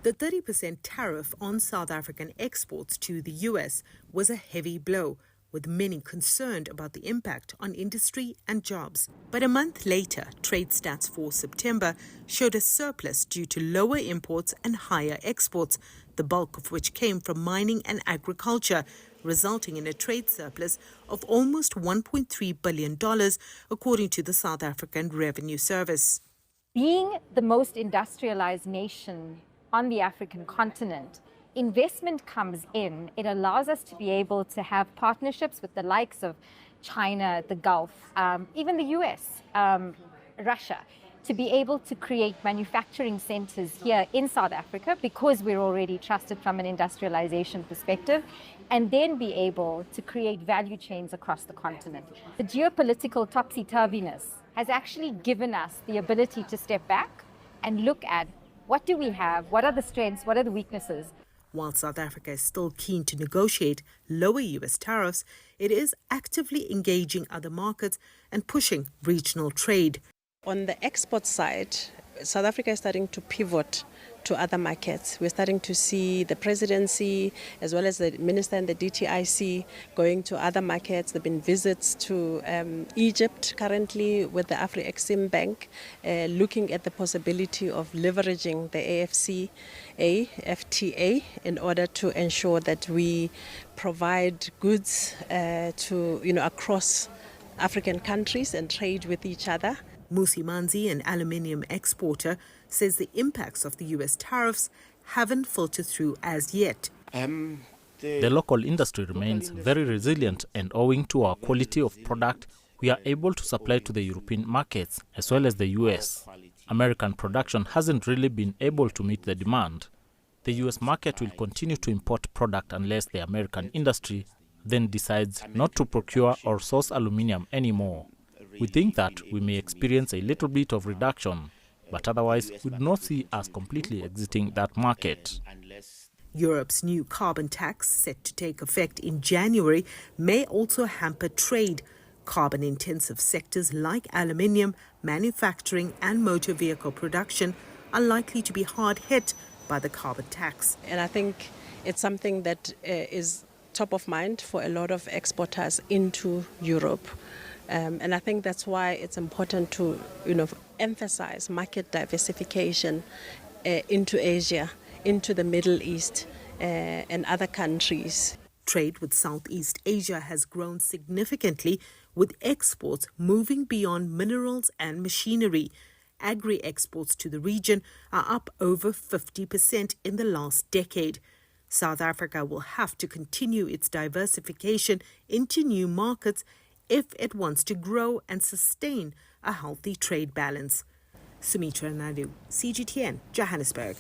The 30% tariff on South African exports to the US was a heavy blow, with many concerned about the impact on industry and jobs. But a month later, trade stats for September showed a surplus due to lower imports and higher exports, the bulk of which came from mining and agriculture, resulting in a trade surplus of almost $1.3 billion, according to the South African Revenue Service. Being the most industrialized nation on the African continent, investment comes in. It allows us to be able to have partnerships with the likes of China, the Gulf, even the US, Russia, to be able to create manufacturing centers here in South Africa because we're already trusted from an industrialization perspective, and then be able to create value chains across the continent. The geopolitical topsy-turviness has actually given us the ability to step back and look at what do we have, what are the strengths, what are the weaknesses. While South Africa is still keen to negotiate lower US tariffs, it is actively engaging other markets and pushing regional trade. On the export side, South Africa is starting to pivot to other markets. We're starting to see the presidency as well as the minister and the DTIC going to other markets. There have been visits to Egypt currently with the Afro-Exim Bank, looking at the possibility of leveraging the AFCA, FTA, in order to ensure that we provide goods across African countries and trade with each other. Musi Manzi, an aluminium exporter, says the impacts of the US tariffs haven't filtered through as yet. The local industry remains very resilient, and owing to our quality of product, we are able to supply to the European markets as well as the US. American production hasn't really been able to meet the demand. The US market will continue to import product unless the American industry then decides not to procure or source aluminium anymore. We think that we may experience a little bit of reduction, but otherwise we do not see us completely exiting that market. Europe's new carbon tax, set to take effect in January, may also hamper trade. Carbon-intensive sectors like aluminium, manufacturing and motor vehicle production are likely to be hard hit by the carbon tax. And I think it's something that is top of mind for a lot of exporters into Europe. And I think that's why it's important to emphasize market diversification into Asia, into the Middle East and other countries. Trade with Southeast Asia has grown significantly, with exports moving beyond minerals and machinery. Agri-exports to the region are up over 50% in the last decade. South Africa will have to continue its diversification into new markets if it wants to grow and sustain a healthy trade balance. Sumitra Naidu, CGTN, Johannesburg.